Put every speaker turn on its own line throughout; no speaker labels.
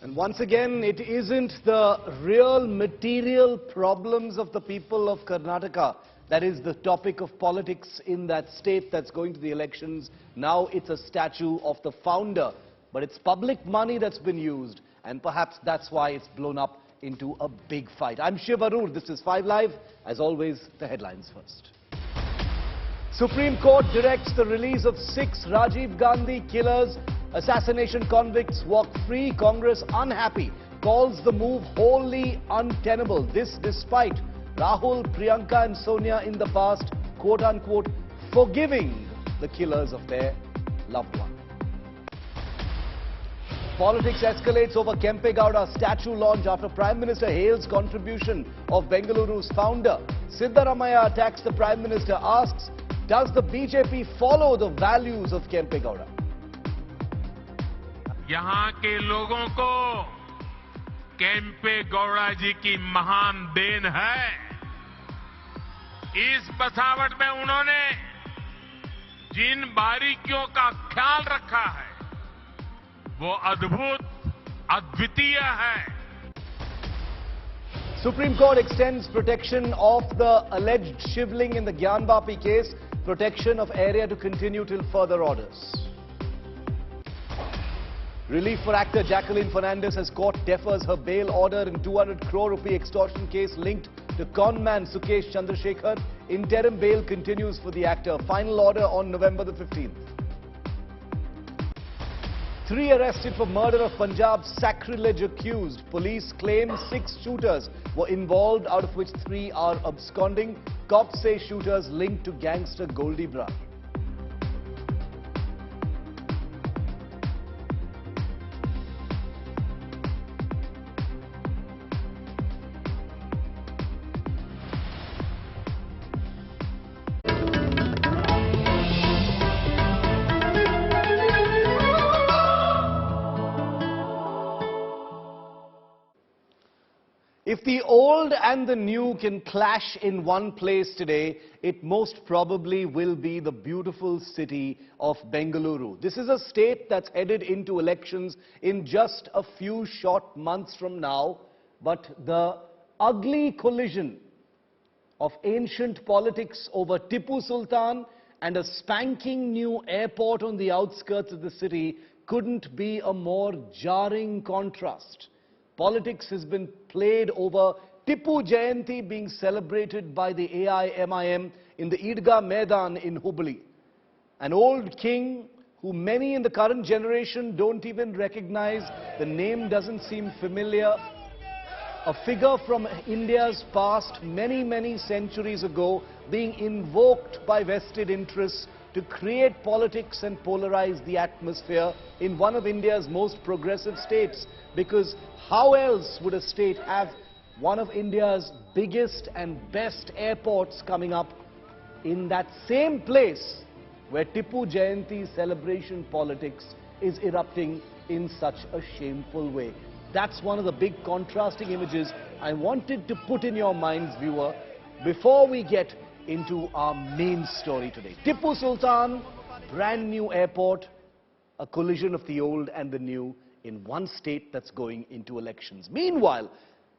And once again, it isn't the real material problems of the people of Karnataka that is the topic of politics in that state that's going to the elections. Now it's a statue of the founder. But it's public money that's been used, and perhaps that's why it's blown up into a big fight. I'm Shiv Aroor. This is 5 Live. As always, the headlines first. Supreme Court directs the release of 6 Rajiv Gandhi killers. Assassination convicts walk free. Congress unhappy. Calls the move wholly untenable. This despite Rahul, Priyanka and Sonia in the past, quote-unquote, forgiving the killers of their loved one. Politics escalates over Kempegowda statue launch after Prime Minister hails contribution of Bengaluru's founder. Siddaramaiah attacks the Prime Minister, asks, does the BJP follow the values of Kempegowda?
यहाँ के लोगों को केम्पेगौड़ा जी की महान then है। इस बसावट में उन्होंने जिन बारीकियों का ख्याल रखा है वो अद्भुत, अद्वितीय है।
Supreme Court extends protection of the alleged shivling in the Gyanvapi case. Protection of area to continue till further orders. Relief for actor Jacqueline Fernandez as court defers her bail order in 200 crore rupee extortion case linked to conman Sukesh Chandrasekhar. Interim bail continues for the actor. Final order on November the 15th. 3 arrested for murder of Punjab's sacrilege accused. Police claim 6 shooters were involved, out of which 3 are absconding. Cops say shooters linked to gangster Goldie Brar. If the old and the new can clash in one place today, it most probably will be the beautiful city of Bengaluru. This is a state that's headed into elections in just a few short months from now, but the ugly collision of ancient politics over Tipu Sultan and a spanking new airport on the outskirts of the city couldn't be a more jarring contrast. Politics has been played over Tipu Jayanti being celebrated by the AIMIM in the Idgah Maidan in Hubli. An old king who many in the current generation don't even recognize, the name doesn't seem familiar. A figure from India's past many centuries ago being invoked by vested interests to create politics and polarize the atmosphere in one of India's most progressive states. Because how else would a state have one of India's biggest and best airports coming up in that same place where Tipu Jayanti celebration politics is erupting in such a shameful way? That's one of the big contrasting images I wanted to put in your minds, viewer, before we get into our main story today. Tipu Sultan, brand new airport, a collision of the old and the new in one state that's going into elections. Meanwhile,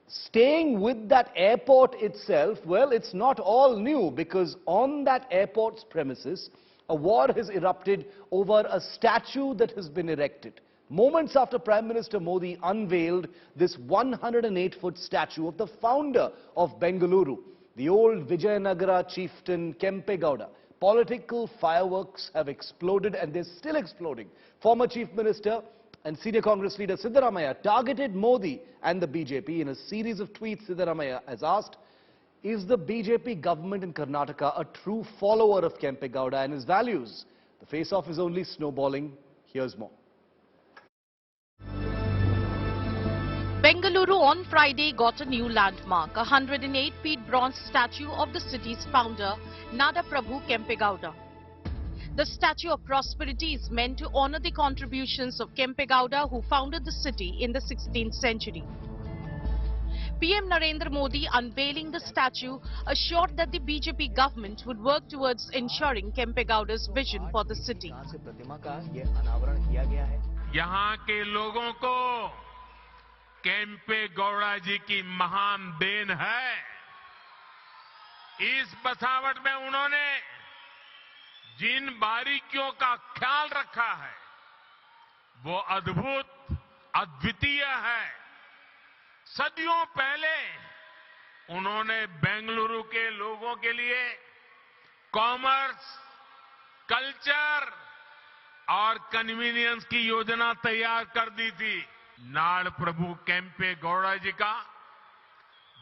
staying with that airport itself, well, it's not all new, because on that airport's premises, a war has erupted over a statue that has been erected. Moments after Prime Minister Modi unveiled this 108-foot statue of the founder of Bengaluru, the old Vijayanagara chieftain Kempegowda. Political fireworks have exploded, and they're still exploding. Former Chief Minister and senior Congress leader Siddaramaiah targeted Modi and the BJP. In a series of tweets, Siddaramaiah has asked, is the BJP government in Karnataka a true follower of Kempegowda and his values? The face-off is only snowballing. Here's more.
Bengaluru on Friday got a new landmark, a 108-feet bronze statue of the city's founder, Nada Prabhu Kempegowda. The Statue of Prosperity is meant to honor the contributions of Kempegowda, who founded the city in the 16th century. PM Narendra Modi, unveiling the statue, assured that the BJP government would work towards ensuring Kempegowda's vision for the city.
यहाँ के लोगों को केम्पेगौड़ा जी की महान then है। इस बसावट में उन्होंने जिन बारीकियों का ख्याल रखा है वो अद्भुत, अद्वितीय है। सदियों पहले उन्होंने बेंगलुरु के लोगों के लिए कॉमर्स, कल्चर और कन्वीनियंस की योजना तैयार कर दी थी। नाड़ प्रभु केम्पेगौड़ा जी का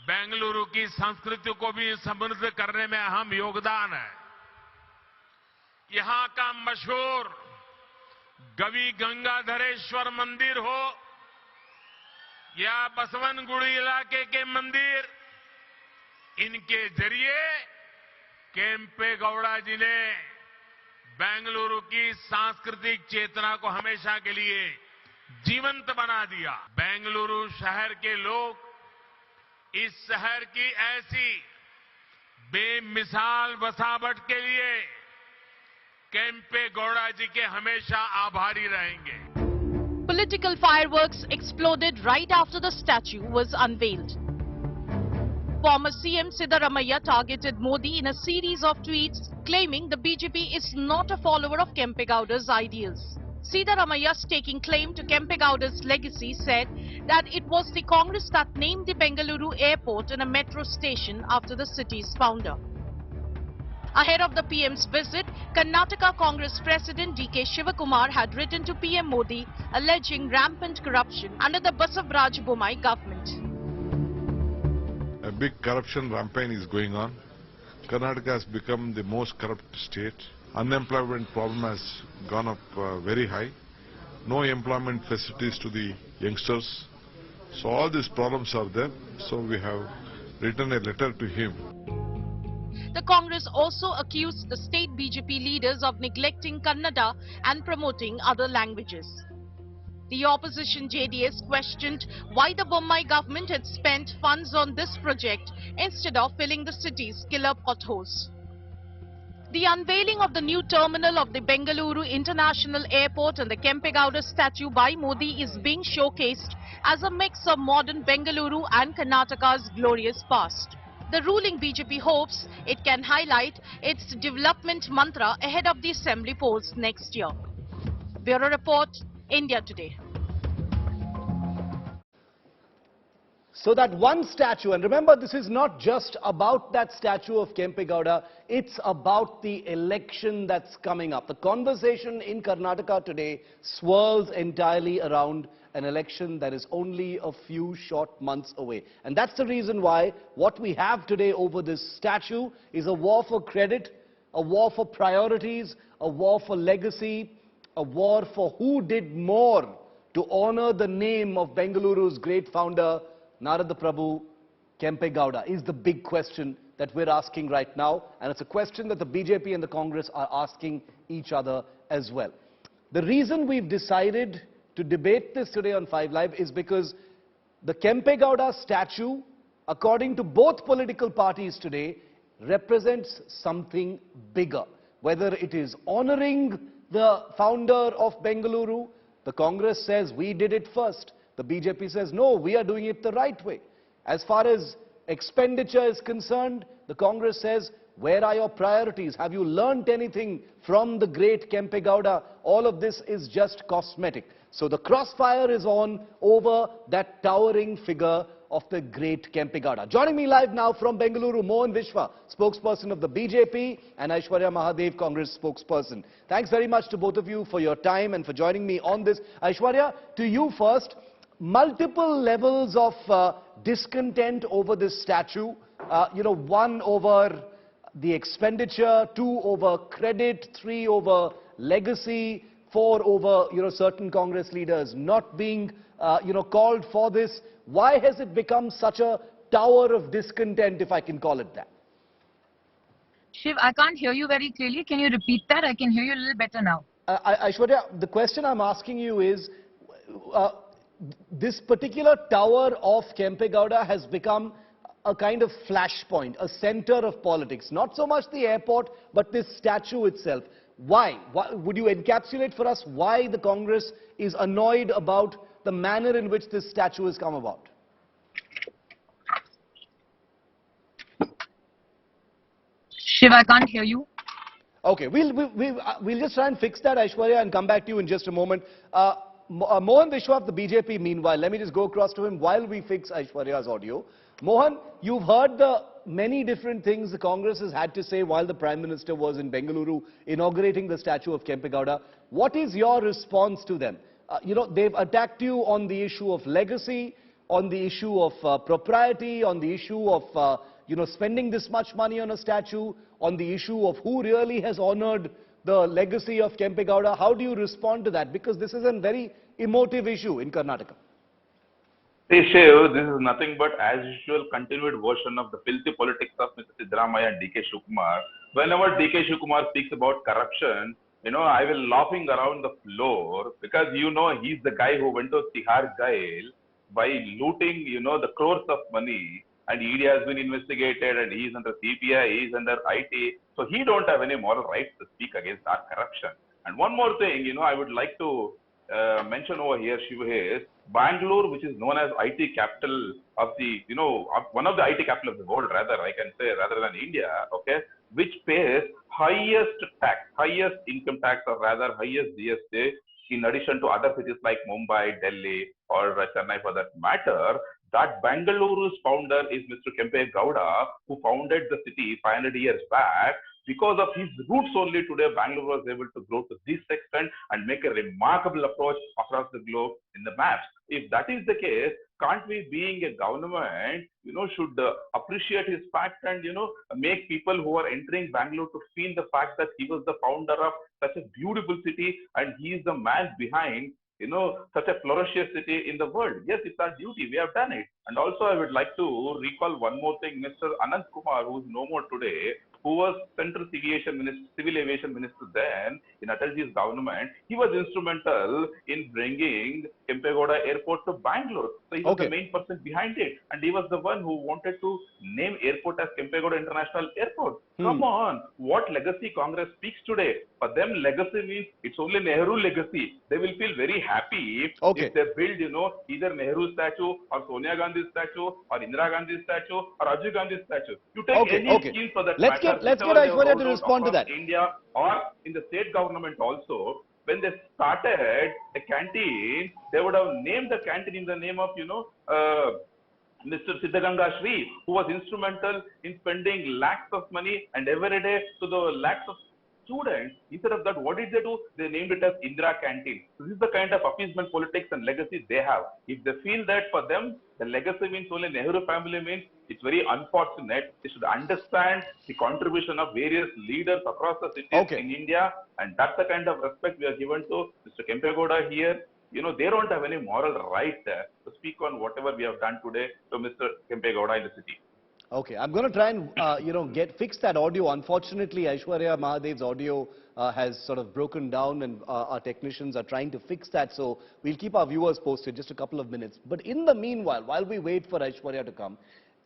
बेंगलुरु की संस्कृति को भी समृद्ध करने में अहम योगदान है। यहां का मशहूर गवि गंगाधरेश्वर मंदिर हो या बसवनगुड़ी इलाके के मंदिर, इनके जरिए केम्पेगौड़ा जी ने बेंगलुरु की सांस्कृतिक चेतना को हमेशा के लिए जीवंत बना दिया। बेंगलुरु शहर के लोग इस शहर की ऐसी बेमिसाल बसावट के लिए केम्पेगौड़ा जी के हमेशा आभारी रहेंगे।
Political fireworks exploded right after the statue was unveiled. Former CM Siddaramaiah targeted Modi in a series of tweets claiming the BJP is not a follower of Kempegowda's ideals. Siddaramaiah, staking claim to Kempegowda's legacy, said that it was the Congress that named the Bengaluru airport and a metro station after the city's founder. Ahead of the PM's visit, Karnataka Congress President D.K. Shivakumar had written to PM Modi alleging rampant corruption under the Basavaraj Bommai government.
A big corruption campaign is going on. Karnataka has become the most corrupt state. Unemployment problem has gone up very high. No employment facilities to the youngsters. So all these problems are there. So we have written a letter to him.
The Congress also accused the state BJP leaders of neglecting Kannada and promoting other languages. The opposition JDS questioned why the Bommai government had spent funds on this project instead of filling the city's killer potholes. The unveiling of the new terminal of the Bengaluru International Airport and the Kempegowda statue by Modi is being showcased as a mix of modern Bengaluru and Karnataka's glorious past. The ruling BJP hopes it can highlight its development mantra ahead of the assembly polls next year. Bureau Report, India Today.
So that one statue, and remember, this is not just about that statue of Kempegowda, it's about the election that's coming up. The conversation in Karnataka today swirls entirely around an election that is only a few short months away. And that's the reason why what we have today over this statue is a war for credit, a war for priorities, a war for legacy, a war for who did more to honor the name of Bengaluru's great founder, Narendra Prabhu Kempegowda, is the big question that we're asking right now. And it's a question that the BJP and the Congress are asking each other as well. The reason we've decided to debate this today on 5 Live is because the Kempegowda statue, according to both political parties today, represents something bigger. Whether it is honoring the founder of Bengaluru, the Congress says we did it first. The BJP says no, we are doing it the right way. As far as expenditure is concerned, the Congress says, where are your priorities? Have you learnt anything from the great Kempegowda? All of this is just cosmetic. So the crossfire is on over that towering figure of the great Kempegowda. Joining me live now from Bengaluru, Mohan Vishwa, spokesperson of the BJP, and Aishwarya Mahadev, Congress spokesperson. Thanks very much to both of you for your time and for joining me on this. Aishwarya, to you first. Multiple levels of discontent over this statue. One over the expenditure, 2 over credit, 3 over legacy, 4 over, certain Congress leaders not being, called for this. Why has it become such a tower of discontent, if I can call it that?
Shiv, I can't hear you very clearly. Can you repeat that? I can hear you a little better now.
Aishwarya, the question I'm asking you is, this particular tower of Kempegowda has become a kind of flashpoint, a center of politics. Not so much the airport, but this statue itself. Why? Would you encapsulate for us why the Congress is annoyed about the manner in which this statue has come about?
Shiv, I can't hear you.
Okay, we'll just try and fix that, Aishwarya, and come back to you in just a moment. Mohan Vishwa, the BJP, meanwhile, let me just go across to him while we fix Aishwarya's audio. Mohan, you've heard the many different things the Congress has had to say while the Prime Minister was in Bengaluru inaugurating the statue of Kempegowda. What is your response to them? They've attacked you on the issue of legacy, on the issue of propriety, on the issue of spending this much money on a statue, on the issue of who really has honored the legacy of Kempegowda. How do you respond to that? Because this is a very emotive issue in Karnataka.
Hey Shiv, this is nothing but as usual continued version of the filthy politics of Mr. Siddaramaiah and DK Shivkumar. Whenever DK Shivkumar speaks about corruption, I will laughing around the floor because he's the guy who went to Tihar jail by looting, the crores of money, and ED has been investigated and he's under CPI, he's under IT. So he don't have any moral rights to speak against our corruption. And one more thing, I would like to mention over here, Shiv, is Bangalore, which is known as IT capital of the, one of the IT capital of the world, rather, I can say, rather than India, okay, which pays highest tax, highest income tax, or rather highest GST, in addition to other cities like Mumbai, Delhi, or Chennai for that matter. That Bengaluru's founder is Mr. Kempegowda, who founded the city 500 years back. Because of his roots only today, Bangalore was able to grow to this extent and make a remarkable approach across the globe in the maps. If that is the case, can't we, being a government, should appreciate his fact and, make people who are entering Bangalore to feel the fact that he was the founder of such a beautiful city and he is the man behind such a flourishing city in the world. Yes, it's our duty. We have done it. And also, I would like to recall one more thing. Mr. Anand Kumar, who is no more today, who was Central Civil Aviation Minister then in Atalji's government, he was instrumental in bringing Kempegowda Airport to Bangalore. So he was the main person behind it. And he was the one who wanted to name airport as Kempegowda International Airport. Come on, what legacy Congress speaks today? For them, legacy means it's only Nehru legacy. They will feel very happy if they build, either Nehru statue or Sonia Gandhi statue or Indira Gandhi statue or Rajiv Gandhi statue. You take any scheme for that matter.
Let's get Aishwarya to respond to that.
India or in the state government also, when they started a canteen, they would have named the canteen in the name of, Mr. Siddhaganga Shri, who was instrumental in spending lakhs of money and every day to the lakhs of students. Instead of that, what did they do? They named it as Indira Canteen. So this is the kind of appeasement politics and legacy they have. If they feel that for them, the legacy means only Nehru family means, it's very unfortunate. They should understand the contribution of various leaders across the cities in India, and that's the kind of respect we are given to Mr. Kempegowda here. They don't have any moral right to speak on whatever we have done today to Mr. Kempegowda in the city.
Okay, I'm going to try and fix that audio. Unfortunately, Aishwarya Mahadev's audio has sort of broken down, and our technicians are trying to fix that. So we'll keep our viewers posted, just a couple of minutes. But in the meanwhile, while we wait for Aishwarya to come,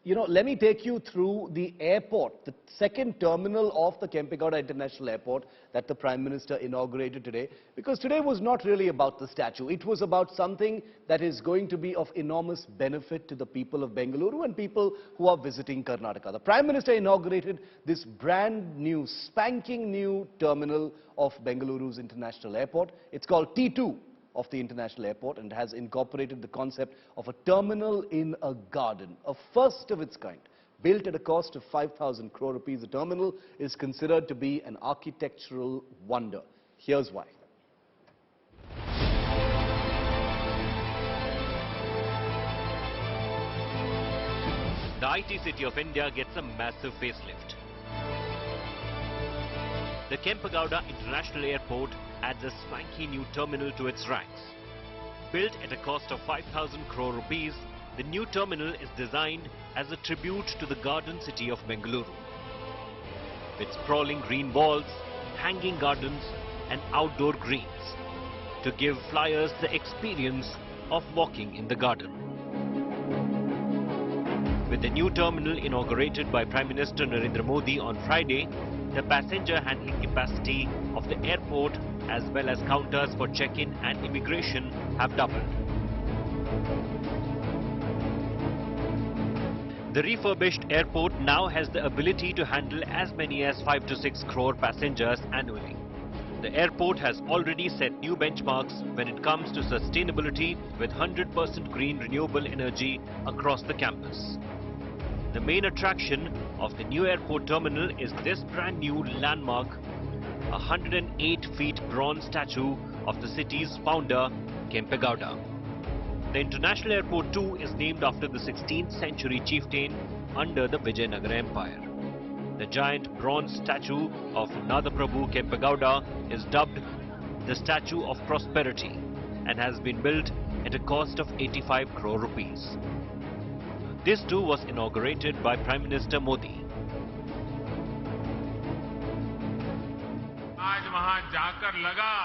let me take you through the airport, the second terminal of the Kempegowda International Airport that the Prime Minister inaugurated today. Because today was not really about the statue. It was about something that is going to be of enormous benefit to the people of Bengaluru and people who are visiting Karnataka. The Prime Minister inaugurated this brand new, spanking new terminal of Bengaluru's International Airport. It's called T2. Of the International Airport, and has incorporated the concept of a terminal in a garden, a first of its kind. Built at a cost of 5,000 crore rupees, the terminal is considered to be an architectural wonder. Here's why.
The IT city of India gets a massive facelift. The Kempegowda International Airport adds a swanky new terminal to its ranks. Built at a cost of 5,000 crore rupees, the new terminal is designed as a tribute to the garden city of Bengaluru. With sprawling green walls, hanging gardens and outdoor greens, to give flyers the experience of walking in the garden. With the new terminal inaugurated by Prime Minister Narendra Modi on Friday, the passenger handling capacity of the airport as well as counters for check-in and immigration have doubled. The refurbished airport now has the ability to handle as many as 5 to 6 crore passengers annually. The airport has already set new benchmarks when it comes to sustainability with 100% green renewable energy across the campus. The main attraction of the new airport terminal is this brand new landmark, a 108 feet bronze statue of the city's founder, Kempegowda. The International Airport too is named after the 16th century chieftain under the Vijayanagara Empire. The giant bronze statue of Nada Prabhu Kempegowda is dubbed the Statue of Prosperity and has been built at a cost of 85 crore rupees. This too was inaugurated by Prime Minister Modi.
आज वहां जाकर लगा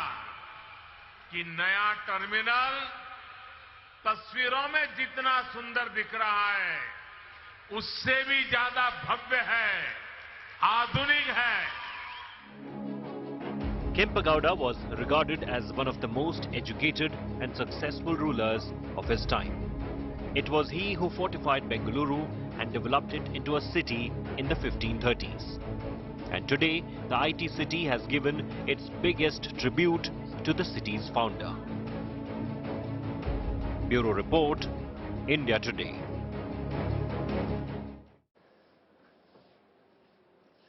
कि नया terminal तस्वीरों में जितना सुंदर दिख रहा है, उससे भी ज्यादा भव्य है, आधुनिक है.
Kempegowda was regarded as one of the most educated and successful rulers of his time. It was he who fortified Bengaluru and developed it into a city in the 1530s. And today, the IT city has given its biggest tribute to the city's founder. Bureau Report, India Today.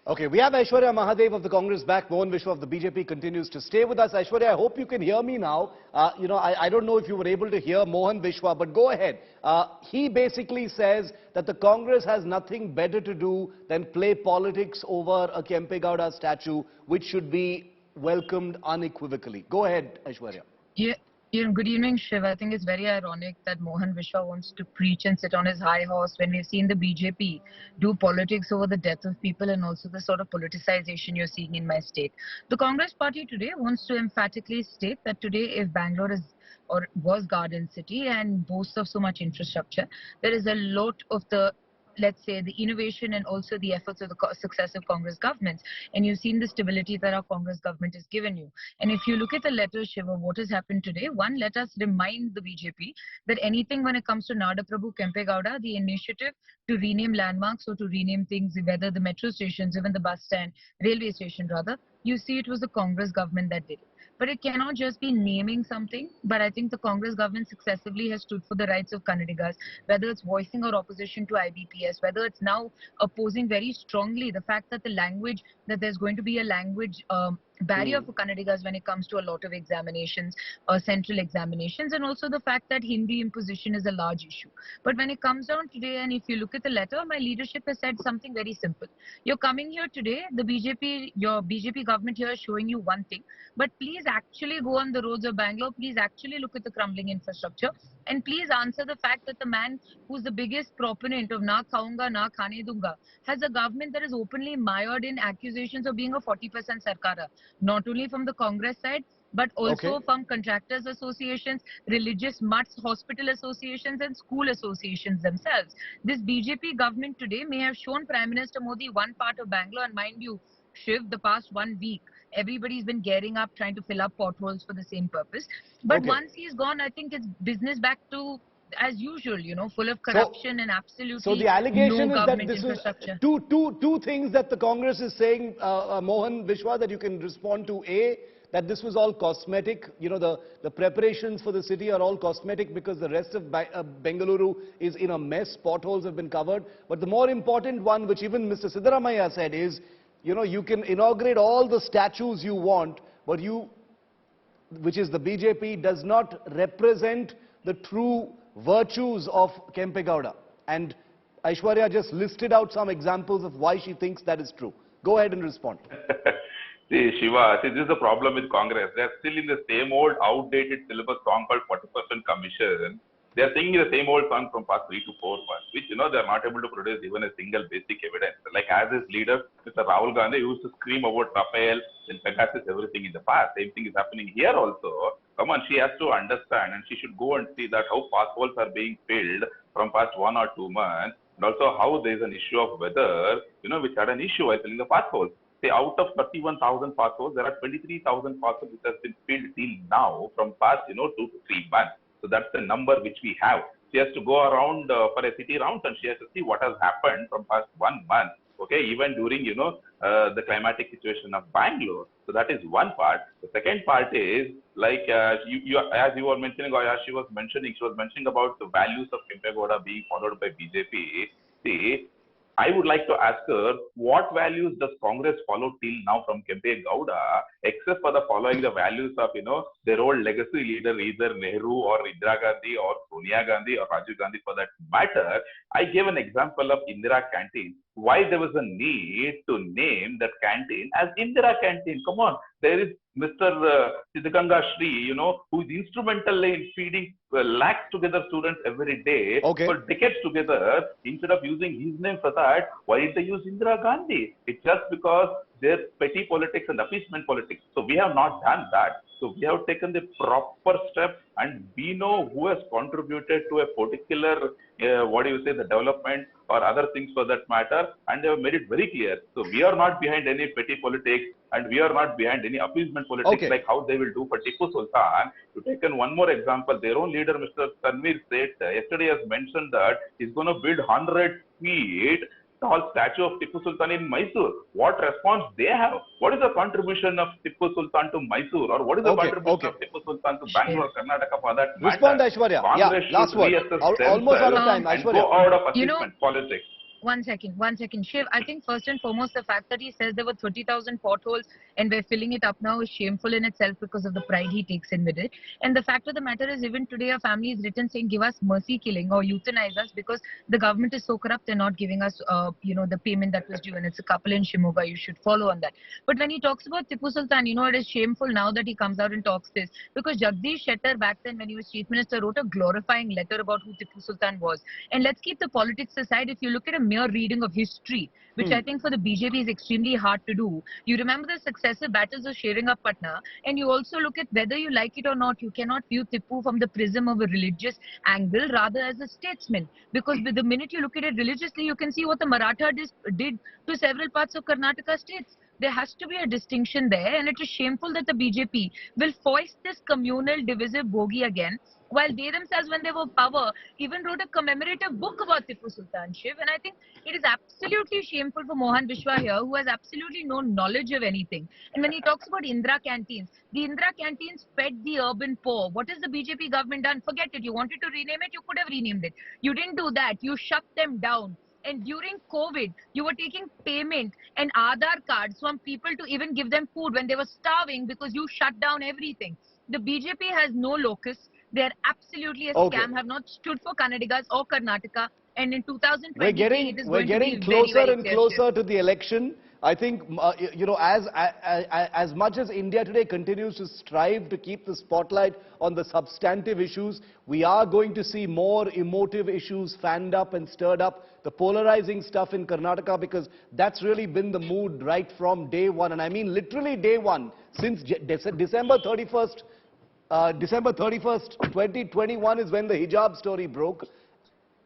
Okay, we have Aishwarya Mahadev of the Congress back. Mohan Vishwa of the BJP continues to stay with us. Aishwarya, I hope you can hear me now. I don't know if you were able to hear Mohan Vishwa, but go ahead. He basically says that the Congress has nothing better to do than play politics over a Kempegowda statue, which should be welcomed unequivocally. Go ahead, Aishwarya.
Yeah, good evening, Shiv. I think it's very ironic that Mohan Vishwa wants to preach and sit on his high horse when we've seen the BJP do politics over the death of people and also the sort of politicization you're seeing in my state. The Congress party today wants to emphatically state that today, if Bangalore is or was Garden City and boasts of so much infrastructure, there is a lot of the, let's say, the innovation and also the efforts of the successive Congress governments. And you've seen the stability that our Congress government has given you. And if you look at the letter, Shiva, what has happened today, one, let us remind the BJP that anything when it comes to Nada Prabhu Kempegowda, the initiative to rename landmarks or to rename things, whether the metro stations, even the bus stand, railway station rather, you see it was the Congress government that did it. But it cannot just be naming something. But I think the Congress government successively has stood for the rights of Kannadigas, whether it's voicing our opposition to IBPS, whether it's now opposing very strongly the fact that the language, that there's going to be a language barrier for Kannadigas when it comes to a lot of examinations, central examinations, and also the fact that Hindi imposition is a large issue. But when it comes down today, and if you look at the letter, my leadership has said something very simple. You're coming here today, the BJP, your BJP government here is showing you one thing, but please actually go on the roads of Bangalore, please actually look at the crumbling infrastructure, and please answer the fact that the man who's the biggest proponent of na khaunga, na khane dunga, has a government that is openly mired in accusations of being a 40% sarkara, not only from the Congress side, but also from contractors associations, religious mutts, hospital associations and school associations themselves. This BJP government today may have shown Prime Minister Modi one part of Bangalore, and mind you, Shiv, the past 1 week, everybody's been gearing up trying to fill up potholes for the same purpose. But once he's gone, I think it's business back to as usual, you know, full of corruption and absolutely
so the allegation
no
is
government
that this
infrastructure.
was two things that the Congress is saying, Mohan Vishwa, that you can respond to. A, that this was all cosmetic. You know, the preparations for the city are all cosmetic because the rest of Bengaluru is in a mess. Potholes have been covered. But the more important one, which even Mr. Siddaramaiah said, is, you know, you can inaugurate all the statues you want, but which is the BJP, does not represent the true virtues of Kempegowda. And Aishwarya just listed out some examples of why she thinks that is true. Go ahead and respond.
See, Shiva, this is the problem with Congress. They are still in the same old outdated syllabus song called 40% commission. They are singing the same old song from past 3 to 4 months, which, you know, they are not able to produce even a single basic evidence. Like as his leader, Mr. Rahul Gandhi used to scream about Rafael and Pegasus, everything in the past. Same thing is happening here also. Come on, she has to understand and she should go and see that how pathholes are being filled from past 1 or 2 months, and also how there is an issue of weather, you know, which had an issue while filling the pathholes. Say out of 31,000 pathholes, there are 23,000 pathholes which has been filled till now from past, 2 to 3 months. So that's the number which we have. She has to go around for a city rounds and she has to see what has happened from past 1 month. Okay, even during, the climatic situation of Bangalore. So that is one part. The second part is like, as you were mentioning, or as she was mentioning about the values of Kempegowda being followed by BJP. See, I would like to ask her, what values does Congress follow till now from Kempegowda, except for the following the values of, their old legacy leader, either Nehru or Indira Gandhi or Sonia Gandhi or Rajiv Gandhi for that matter. I gave an example of Indira Canteen. Why there was a need to name that canteen as Indira Canteen? Come on, there is Mr. Siddhaganga Shri, who is instrumental in feeding lakhs together students every day for decades together. Instead of using his name for that, why did they use Indira Gandhi? It's just because there's petty politics and appeasement politics. So we have not done that. So we have taken the proper step, and we know who has contributed to a particular, the development or other things for that matter, and they have made it very clear. So we are not behind any petty politics, and we are not behind any appeasement politics like how they will do for Tipu Sultan. To take one more example, their own leader, Mr. Tanveer Seth, yesterday has mentioned that he's going to build 100 feet tall statue of Tipu Sultan in Mysore. What response they have? What is the contribution of Tipu Sultan to Mysore, or what is the contribution of Tipu Sultan to Bangalore, Karnataka for that matter?
Respond, Aishwarya.
Congress
last word. Almost out of time, Aishwarya.
Go out of appeasement politics.
One second. Shiv, I think first and foremost, the fact that he says there were 30,000 potholes and we're filling it up now is shameful in itself because of the pride he takes in with it. And the fact of the matter is, even today, a family is written saying, give us mercy killing or euthanize us because the government is so corrupt, they're not giving us, the payment that was due. And it's a couple in Shimoga, you should follow on that. But when he talks about Tipu Sultan, it is shameful now that he comes out and talks this, because Jagdish Shettar back then when he was Chief Minister wrote a glorifying letter about who Tipu Sultan was. And let's keep the politics aside. If you look at a mere reading of history, which I think for the BJP is extremely hard to do, you remember the successive battles of sharing up Patna, and you also look at whether you like it or not, you cannot view Tipu from the prism of a religious angle, rather as a statesman, because with the minute you look at it religiously, you can see what the Maratha did to several parts of Karnataka states. There has to be a distinction there, and it is shameful that the BJP will foist this communal divisive bogey again, while they themselves, when they were power, even wrote a commemorative book about Tipu Sultan, Shiv. And I think it is absolutely shameful for Mohan Vishwa here, who has absolutely no knowledge of anything. And when he talks about Indira canteens, the Indira canteens fed the urban poor. What has the BJP government done? Forget it. You wanted to rename it, you could have renamed it. You didn't do that. You shut them down. And during COVID, you were taking payment and Aadhaar cards from people to even give them food when they were starving because you shut down everything. The BJP has no locus. They are absolutely a scam, have not stood for Kannadigas or Karnataka. And in 2020,
we're getting closer and closer to the election. I think, as much as India today continues to strive to keep the spotlight on the substantive issues, we are going to see more emotive issues fanned up and stirred up. The polarizing stuff in Karnataka, because that's really been the mood right from day one. And I mean literally day one, since December 31st, 2021 is when the hijab story broke,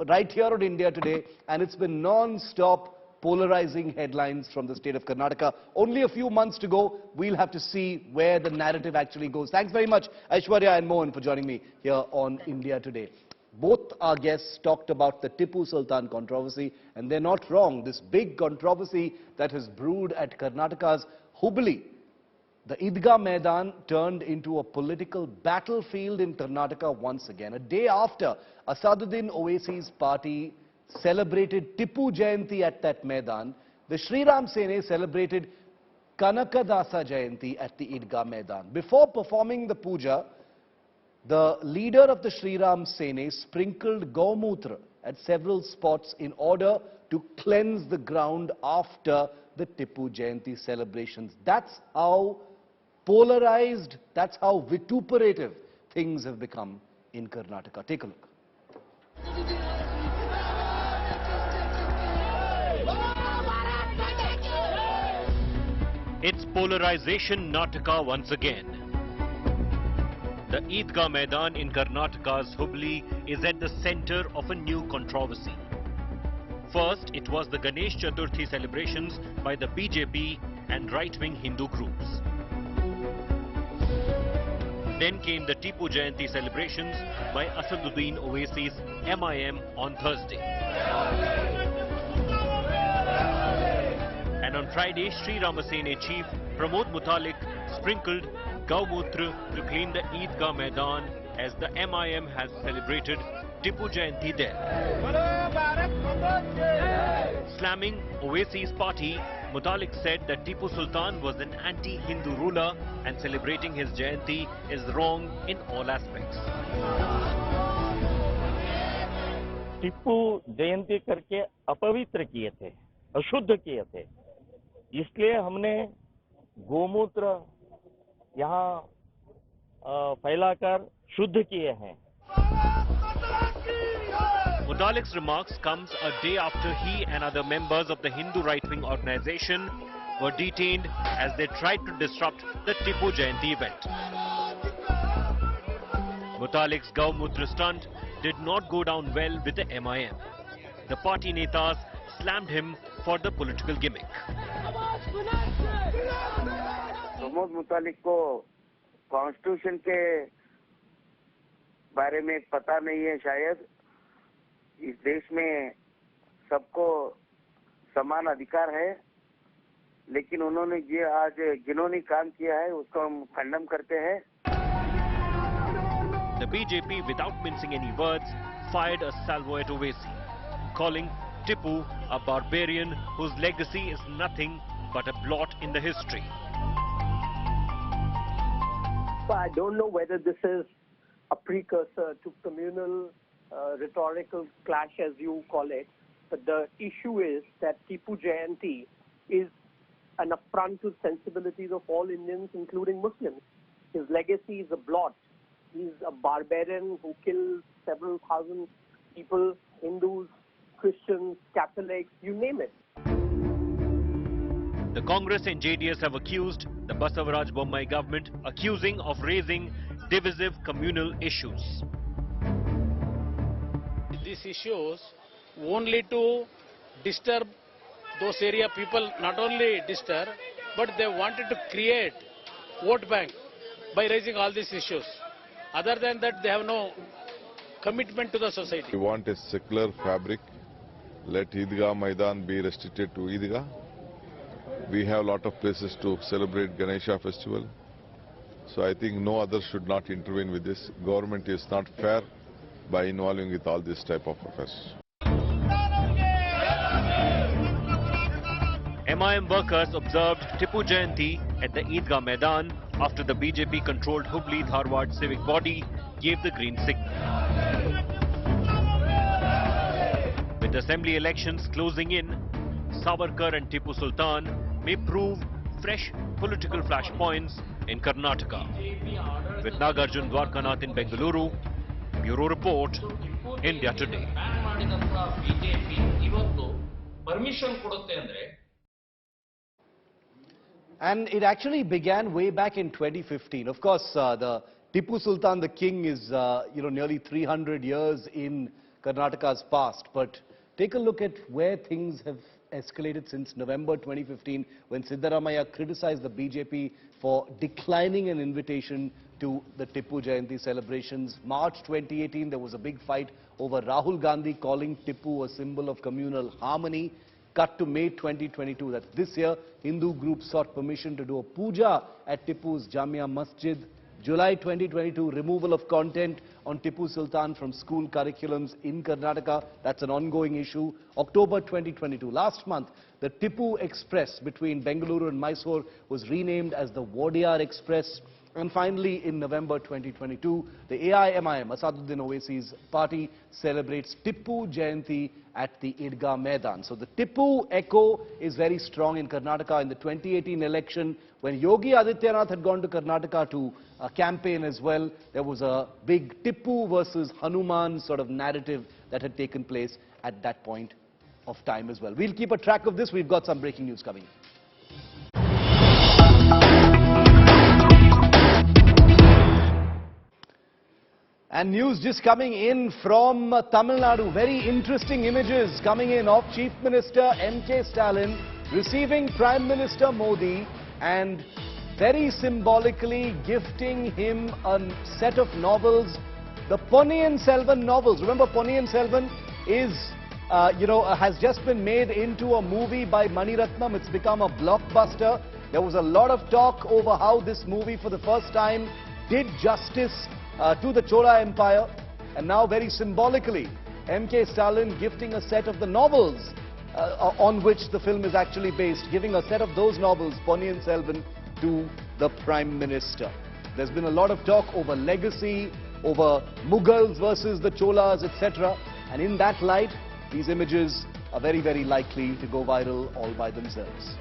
right here on India Today, and it's been non-stop polarizing headlines from the state of Karnataka. Only a few months to go. We'll have to see where the narrative actually goes. Thanks very much, Aishwarya and Mohan, for joining me here on India Today. Both our guests talked about the Tipu Sultan controversy, and they're not wrong. This big controversy that has brewed at Karnataka's Hubli, the Idgah Maidan, turned into a political battlefield in Karnataka once again. A day after Asaduddin Owaisi's party celebrated Tipu Jayanti at that Maidan, the Sri Ram Sene celebrated Kanakadasa Jayanti at the Idgah Maidan. Before performing the puja, the leader of the Sri Ram Sene sprinkled Gaumutra at several spots in order to cleanse the ground after the Tipu Jayanti celebrations. That's how polarized, that's how vituperative things have become in Karnataka. Take a look.
It's polarization Nataka once again. The Idgah Maidan in Karnataka's Hubli is at the center of a new controversy. First, it was the Ganesh Chaturthi celebrations by the BJP and right-wing Hindu groups. Then came the Tipu Jayanti celebrations by Asaduddin Owaisi's MIM on Thursday. And on Friday, Sri Ramasene chief Pramod Mutalik sprinkled Gaumutra to clean the Eidgah Maidan as the MIM has celebrated Tipu Jayanti there. Slamming Owaisi's party, Mutalik said that Tipu Sultan was an anti-Hindu ruler and celebrating his Jayanti is wrong in all aspects.
Tipu जयंती करके अपवित्र किए थे, अशुद्ध किए थे, इसलिए हमने गोमूत्र यहाँ फैलाकर शुद्ध किए हैं.
Mutalik's remarks comes a day after he and other members of the Hindu right-wing organization were detained as they tried to disrupt the Tipu Jayanti event. Mutalik's Gaumutra stunt did not go down well with the MIM. The party netas slammed him for the political gimmick.
Pramod मुतालिक को constitution के बारे में पता नहीं है शायद. इस देश में सबको समान अधिकार है, लेकिन उन्होंने ये आज जिन्होंने काम किया है उसको हम खंडन करते हैं.
The BJP, without mincing any words, fired a salvo at Owaisi, calling Tipu a barbarian whose legacy is nothing but a blot in the history.
I don't know whether this is a precursor to communal rhetorical clash, as you call it, but the issue is that Tipu Jayanti is an affront to sensibilities of all Indians, including Muslims. His legacy is a blot. He's a barbarian who killed several thousand people, Hindus, Christians, Catholics, you name it.
The Congress and JDS have accused the Basavaraj Bommai government accusing of raising divisive communal issues.
These issues only to disturb those area people, not only disturb, but they wanted to create vote bank by raising all these issues. Other than that, they have no commitment to the society.
We want a secular fabric. Let Eidgah Maidan be restricted to Eidgah. We have a lot of places to celebrate Ganesha festival. So I think no other should not intervene with this. Government is not fair by involving with all this type of affairs.
MIM workers observed Tipu Jayanti at the Eidgah Maidan after the BJP-controlled Hubli-Dharwad civic body gave the green signal. With assembly elections closing in, Savarkar and Tipu Sultan may prove fresh political flashpoints in Karnataka. With Nagarjun Dwarkanath in Bengaluru, Bureau Report, India Today.
And it actually began way back in 2015. Of course, the Tipu Sultan, the king, is nearly 300 years in Karnataka's past. But take a look at where things have escalated since November 2015, when Siddaramaiah criticized the BJP for declining an invitation to the Tipu Jayanti celebrations. March 2018, there was a big fight over Rahul Gandhi calling Tipu a symbol of communal harmony. Cut to May 2022, that's this year, Hindu groups sought permission to do a puja at Tipu's Jamia Masjid. July 2022, removal of content on Tipu Sultan from school curriculums in Karnataka. That's an ongoing issue. October 2022, last month, the Tipu Express between Bengaluru and Mysore was renamed as the Wadiyar Express. And finally, in November 2022, the AIMIM, Asaduddin Owaisi's party, celebrates Tipu Jayanti at the Eidgah Maidan. So the Tipu echo is very strong in Karnataka. In the 2018 election, when Yogi Adityanath had gone to Karnataka to campaign as well, there was a big Tipu versus Hanuman sort of narrative that had taken place at that point of time as well. We'll keep a track of this. We've got some breaking news coming. And news just coming in from Tamil Nadu. Very interesting images coming in of Chief Minister M.K. Stalin receiving Prime Minister Modi, and very symbolically gifting him a set of novels, the Ponniyin Selvan novels. Remember, Ponniyin Selvan is, has just been made into a movie by Mani Ratnam. It's become a blockbuster. There was a lot of talk over how this movie for the first time did justice to the Chola Empire. And now very symbolically, M.K. Stalin gifting a set of the novels on which the film is actually based, giving a set of those novels, Ponniyin Selvan, to the Prime Minister. There's been a lot of talk over legacy, over Mughals versus the Cholas, etc. And in that light, these images are very, very likely to go viral all by themselves.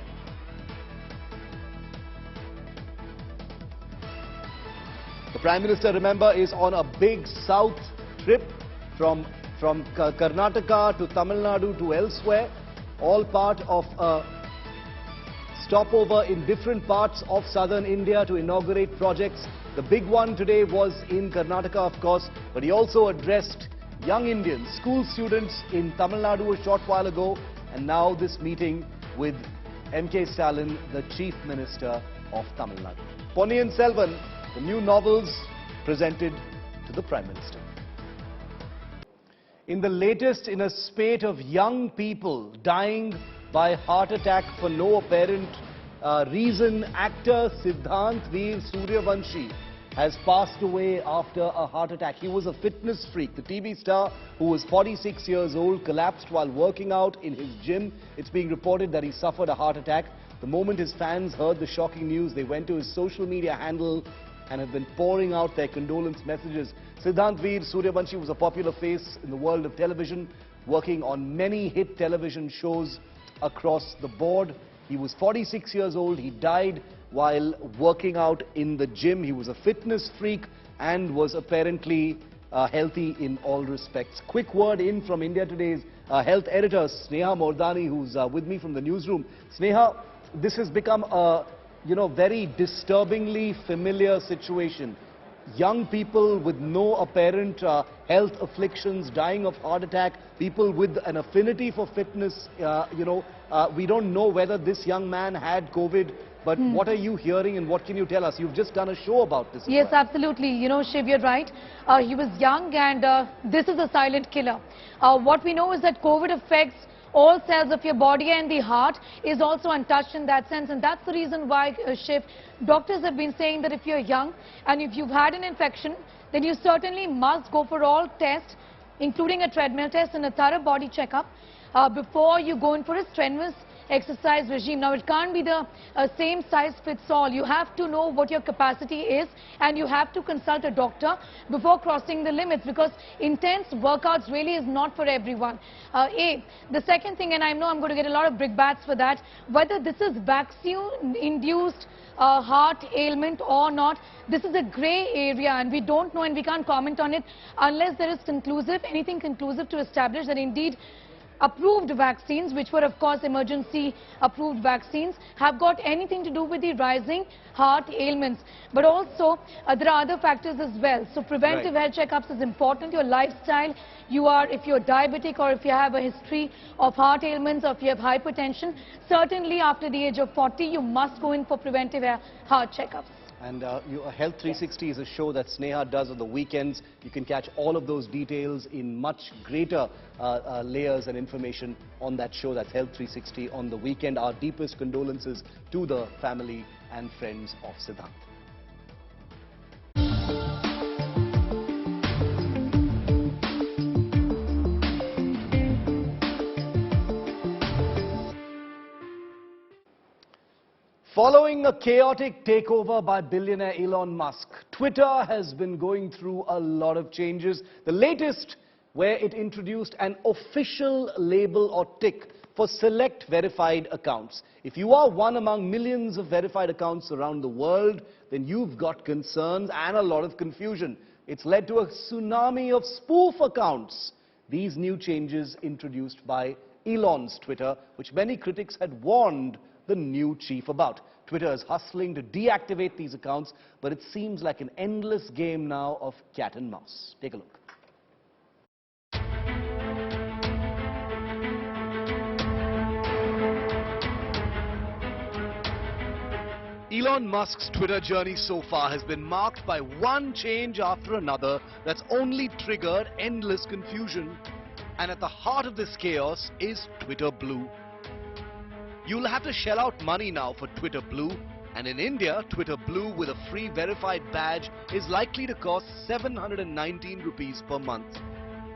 The Prime Minister, remember, is on a big south trip from Karnataka to Tamil Nadu to elsewhere, all part of a stopover in different parts of southern India to inaugurate projects. The big one today was in Karnataka, of course, but he also addressed young Indians, school students in Tamil Nadu a short while ago, and now this meeting with M.K. Stalin, the Chief Minister of Tamil Nadu. Ponniyin Selvan, the new novels presented to the Prime Minister. In the latest in a spate of young people dying by heart attack for no apparent reason, actor Vidhan Soudha has passed away after a heart attack. He was a fitness freak. The TV star, who was 46 years old, collapsed while working out in his gym. It's being reported that he suffered a heart attack. The moment his fans heard the shocking news, they went to his social media handle and have been pouring out their condolence messages. Vidhan Soudha was a popular face in the world of television, working on many hit television shows across the board. He was 46 years old. He died while working out in the gym. He was a fitness freak and was apparently healthy in all respects. Quick word in from India Today's health editor, Sneha Mordani, who's with me from the newsroom. Sneha, this has become a very disturbingly familiar situation. Young people with no apparent health afflictions, dying of heart attack, people with an affinity for fitness. We don't know whether this young man had COVID, but what are you hearing and what can you tell us? You've just done a show about this.
Yes, absolutely. Shiv, you're right. He was young and this is a silent killer. What we know is that COVID affects all cells of your body, and the heart is also untouched in that sense, and that's the reason why, Shiv, doctors have been saying that if you're young and if you've had an infection, then you certainly must go for all tests, including a treadmill test and a thorough body checkup before you go in for a strenuous exercise regime. Now, it can't be the same size fits all. You have to know what your capacity is, and you have to consult a doctor before crossing the limits, because intense workouts really is not for everyone. The second thing, and I know I'm going to get a lot of brickbats for that, whether this is vaccine-induced heart ailment or not, this is a grey area and we don't know and we can't comment on it unless there is anything conclusive to establish that indeed approved vaccines, which were of course emergency approved vaccines, have got anything to do with the rising heart ailments. But also there are other factors as well. So preventive health checkups is important. Your lifestyle, if you're diabetic or if you have a history of heart ailments or if you have hypertension, certainly after the age of 40 you must go in for preventive heart checkups.
And Health 360 is a show that Sneha does on the weekends. You can catch all of those details in much greater layers and information on that show. That's Health 360 on the weekend. Our deepest condolences to the family and friends of Siddhant. Following a chaotic takeover by billionaire Elon Musk, Twitter has been going through a lot of changes. The latest, where it introduced an official label or tick for select verified accounts. If you are one among millions of verified accounts around the world, then you've got concerns and a lot of confusion. It's led to a tsunami of spoof accounts. These new changes introduced by Elon's Twitter, which many critics had warned the new chief about. Twitter is hustling to deactivate these accounts, but it seems like an endless game now of cat and mouse. Take a look. Elon Musk's Twitter journey so far has been marked by one change after another that's only triggered endless confusion. And at the heart of this chaos is Twitter Blue. You'll have to shell out money now for Twitter Blue, and in India, Twitter Blue with a free verified badge is likely to cost 719 rupees per month.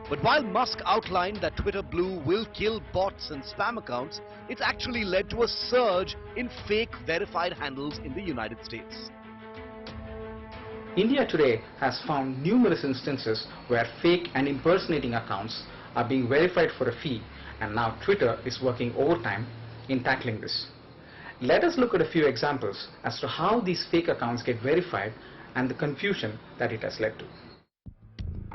But while Musk outlined that Twitter Blue will kill bots and spam accounts, it's actually led to a surge in fake verified handles in the United States.
India today has found numerous instances where fake and impersonating accounts are being verified for a fee, and now Twitter is working overtime in tackling this. Let us look at a few examples as to how these fake accounts get verified and the confusion that it has led to.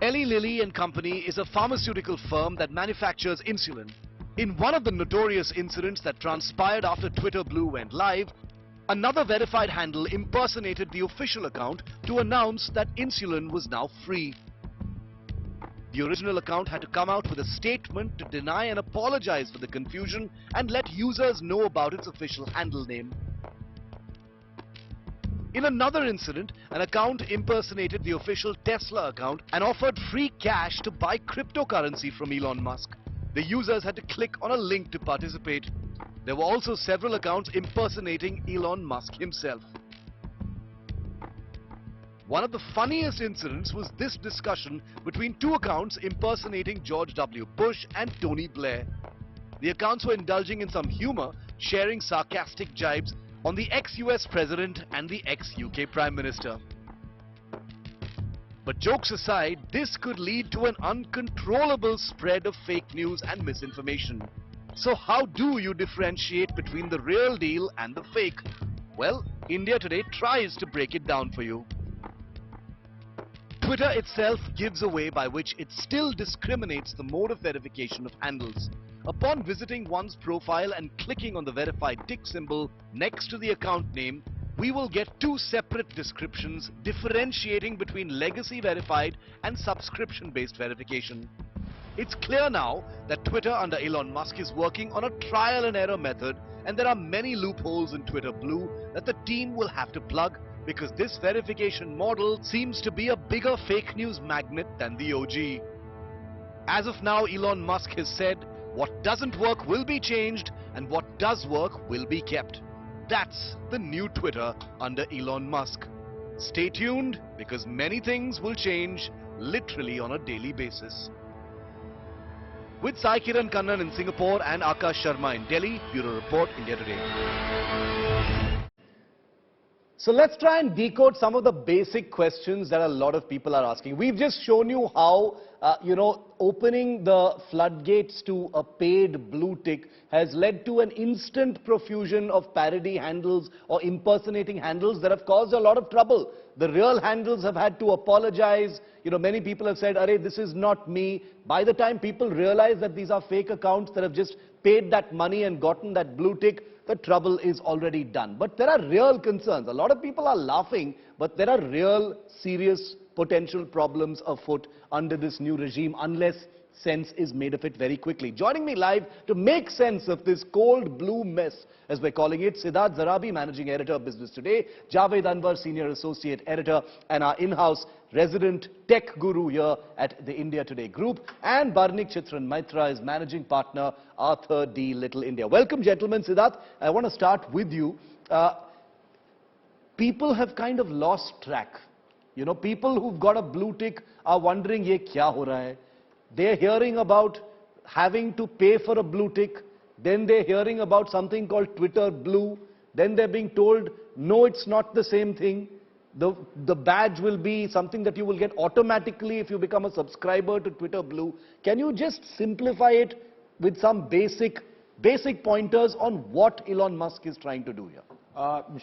Eli Lilly and Company is a pharmaceutical firm that manufactures insulin. In one of the notorious incidents that transpired after Twitter Blue went live, another verified handle impersonated the official account to announce that insulin was now free. The original account had to come out with a statement to deny and apologize for the confusion and let users know about its official handle name. In another incident, an account impersonated the official Tesla account and offered free cash to buy cryptocurrency from Elon Musk. The users had to click on a link to participate. There were also several accounts impersonating Elon Musk himself. One of the funniest incidents was this discussion between two accounts impersonating George W. Bush and Tony Blair. The accounts were indulging in some humor, sharing sarcastic jibes on the ex-US President and the ex-UK Prime Minister. But jokes aside, this could lead to an uncontrollable spread of fake news and misinformation. So how do you differentiate between the real deal and the fake? Well, India Today tries to break it down for you. Twitter itself gives a way by which it still discriminates the mode of verification of handles. Upon visiting one's profile and clicking on the verified tick symbol next to the account name, we will get two separate descriptions differentiating between legacy verified and subscription-based verification. It's clear now that Twitter under Elon Musk is working on a trial and error method, and there are many loopholes in Twitter Blue that the team will have to plug, because this verification model seems to be a bigger fake news magnet than the OG. As of now, Elon Musk has said, what doesn't work will be changed and what does work will be kept. That's the new Twitter under Elon Musk. Stay tuned, because many things will change literally on a daily basis. With Sai Kiran Kannan in Singapore and Akash Sharma in Delhi, Bureau Report, India Today. So let's try and decode some of the basic questions that a lot of people are asking. We've just shown you how, opening the floodgates to a paid blue tick has led to an instant profusion of parody handles or impersonating handles that have caused a lot of trouble. The real handles have had to apologize. Many people have said, "Arey, this is not me." By the time people realize that these are fake accounts that have just paid that money and gotten that blue tick, the trouble is already done. But there are real concerns. A lot of people are laughing, but there are real serious potential problems afoot under this new regime unless sense is made of it very quickly. Joining me live to make sense of this cold blue mess, as we're calling it, Siddharth Zarabi, Managing Editor of Business Today, Javed Anwar, Senior Associate Editor, and our in-house resident tech guru here at the India Today Group, and Barnik Chitran Maitra is Managing Partner, Arthur D. Little India. Welcome, gentlemen. Siddharth, I want to start with you. People have kind of lost track. People who've got a blue tick are wondering, ye kya ho raha hai? They're hearing about having to pay for a blue tick. Then they're hearing about something called Twitter Blue. Then they're being told, no, it's not the same thing. The badge will be something that you will get automatically if you become a subscriber to Twitter Blue. Can you just simplify it with some basic pointers on what Elon Musk is trying to do here?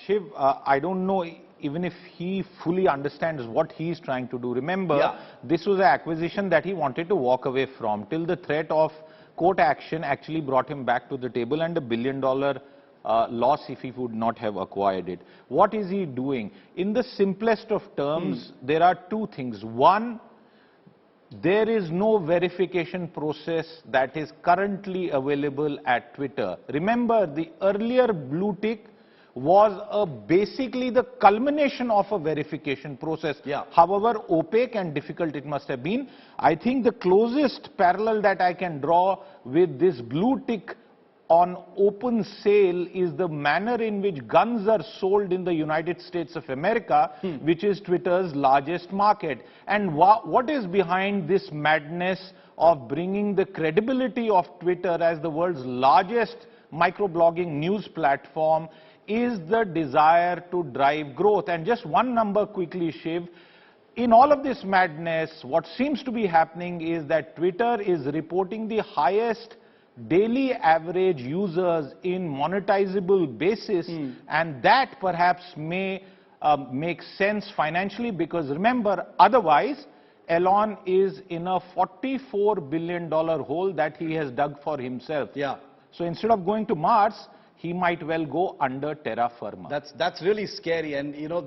Shiv, I don't know even if he fully understands what he is trying to do. Remember, this was an acquisition that he wanted to walk away from till the threat of court action actually brought him back to the table, and $1 billion loss if he would not have acquired it. What is he doing? In the simplest of terms, there are two things. One, there is no verification process that is currently available at Twitter. Remember, the earlier blue tick was basically the culmination of a verification process. However opaque and difficult it must have been. I think the closest parallel that I can draw with this blue tick on open sale is the manner in which guns are sold in the United States of America, which is Twitter's largest market. And what is behind this madness of bringing the credibility of Twitter as the world's largest microblogging news platform is the desire to drive growth. And just one number quickly, Shiv. In all of this madness, what seems to be happening is that Twitter is reporting the highest daily average users in monetizable basis, and that perhaps may make sense financially, because remember, otherwise Elon is in a $44 billion hole that he has dug for himself. So instead of going to Mars, he might well go under terra firma.
That's really scary. And you know,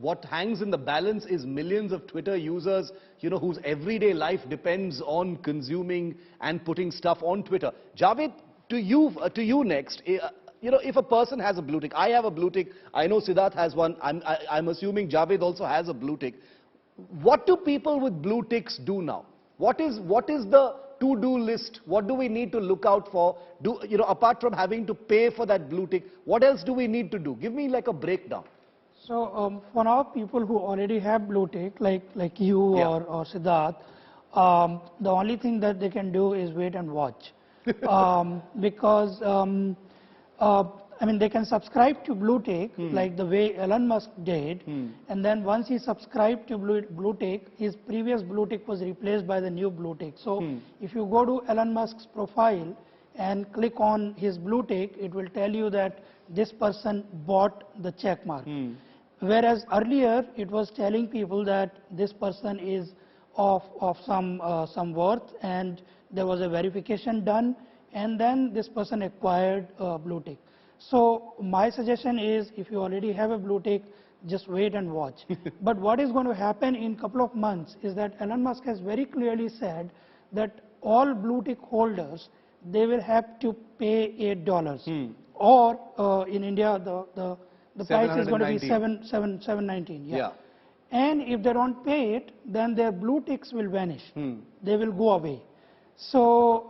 what hangs in the balance is millions of Twitter users, you know, whose everyday life depends on consuming and putting stuff on Twitter. Javed, to you next. You know, if a person has a blue tick, I have a blue tick, I know Siddharth has one, I'm assuming Javed also has a blue tick. What do people with blue ticks do now? What is the to-do list? What do we need to look out for? You know, apart from having to pay for that blue tick, what else do we need to do? Give me like a breakdown.
So for now, people who already have blue tick, like you or Siddharth, the only thing that they can do is wait and watch. Because I mean, they can subscribe to blue tick like the way Elon Musk did, and then once he subscribed to blue tick, his previous blue tick was replaced by the new blue tick. So if you go to Elon Musk's profile and click on his blue tick, it will tell you that this person bought the check mark. Whereas earlier it was telling people that this person is of some worth, and there was a verification done, and then this person acquired a blue tick. So my suggestion is, if you already have a blue tick, just wait and watch. But what is going to happen in a couple of months is that Elon Musk has very clearly said that all blue tick holders, they will have to pay $8. Or in India, the price is going to be $719. And if they don't pay it, then their blue ticks will vanish. They will go away. So,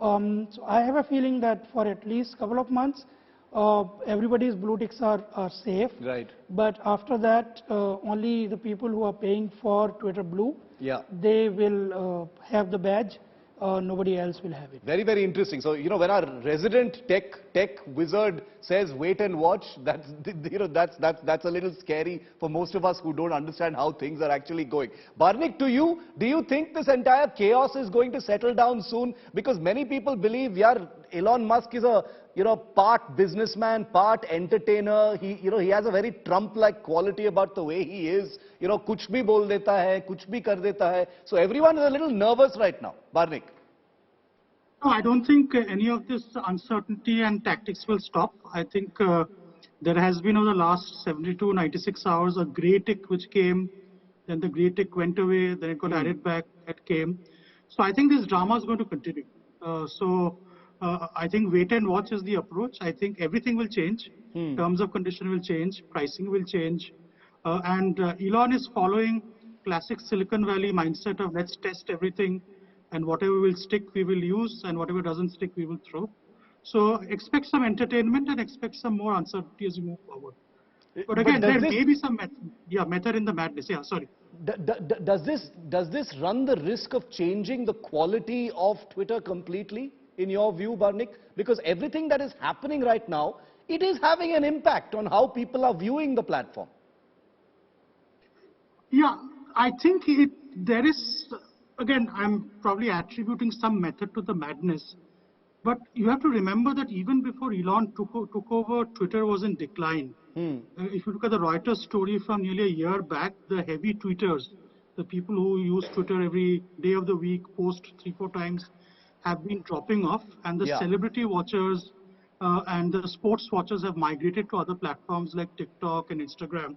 so I have a feeling that for at least a couple of months, everybody's blue ticks are safe. But after that, only the people who are paying for Twitter Blue, they will have the badge. Nobody else will have it.
Very, very interesting. So, you know, when our resident tech wizard says wait and watch, that's, you know, that's a little scary for most of us who don't understand how things are actually going. Barnik, to you, do you think this entire chaos is going to settle down soon? Because many people believe, Elon Musk is a, you know, part businessman, part entertainer. He has a very Trump-like quality about the way he is. You know, kuch bhi bol deta hai, kuch bhi kar deta hai. So everyone is a little nervous right now. Barnik.
No, I don't think any of this uncertainty and tactics will stop. I think there has been over the last 72, 96 hours a grey tick which came, then the grey tick went away, then it got added back, it came. So I think this drama is going to continue. I think wait and watch is the approach. I think everything will change. Terms of condition will change. Pricing will change. And Elon is following classic Silicon Valley mindset of let's test everything, and whatever will stick we will use, and whatever doesn't stick we will throw. So expect some entertainment and expect some more uncertainty as we move forward. But again, there may be some method in the madness. Yeah, sorry.
Does this run the risk of changing the quality of Twitter completely, in your view, Barnik? Because everything that is happening right now, it is having an impact on how people are viewing the platform.
Yeah, I think there is, again, I'm probably attributing some method to the madness. But you have to remember that even before Elon took over, Twitter was in decline. If you look at the Reuters story from nearly a year back, the heavy tweeters, the people who use Twitter every day of the week, post 3-4 times, have been dropping off, and the celebrity watchers and the sports watchers have migrated to other platforms like TikTok and Instagram.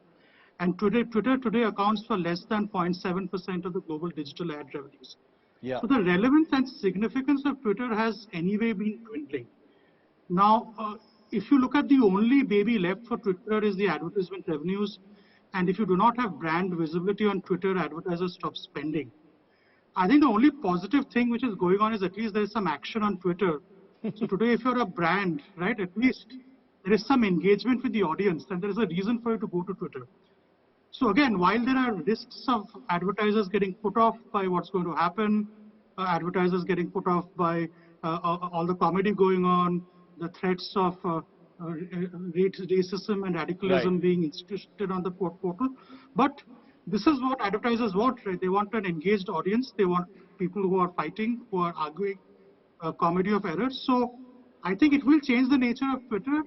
And Twitter today accounts for less than 0.7% of the global digital ad revenues. So the relevance and significance of Twitter has anyway been dwindling. Now, if you look at the only baby left for Twitter is the advertisement revenues. And if you do not have brand visibility on Twitter, advertisers stop spending. I think the only positive thing which is going on is at least there is some action on Twitter. So today, if you're a brand, right, at least there is some engagement with the audience, and there is a reason for you to go to Twitter. So again, while there are risks of advertisers getting put off by what's going to happen, advertisers getting put off by all the comedy going on, the threats of racism and radicalism being instituted on the portal. But this is what advertisers want, right? They want an engaged audience. They want people who are fighting, who are arguing comedy of errors. So I think it will change the nature of Twitter.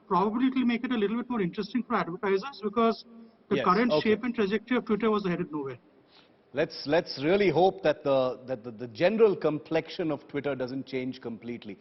Probably it will make it a little bit more interesting for advertisers because the current shape and trajectory of Twitter was headed nowhere.
Let's really hope that the general complexion of Twitter doesn't change completely.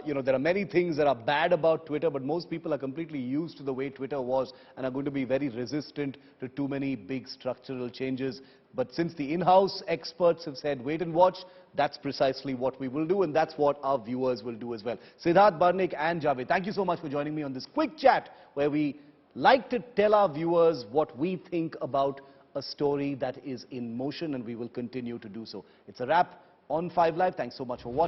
You know, there are many things that are bad about Twitter, but most people are completely used to the way Twitter was and are going to be very resistant to too many big structural changes. But since the in-house experts have said wait and watch, that's precisely what we will do, and that's what our viewers will do as well. Siddharth, Barnik and Javed, thank you so much for joining me on this quick chat where we like to tell our viewers what we think about a story that is in motion, and we will continue to do so. It's a wrap on 5 Live. Thanks so much for watching.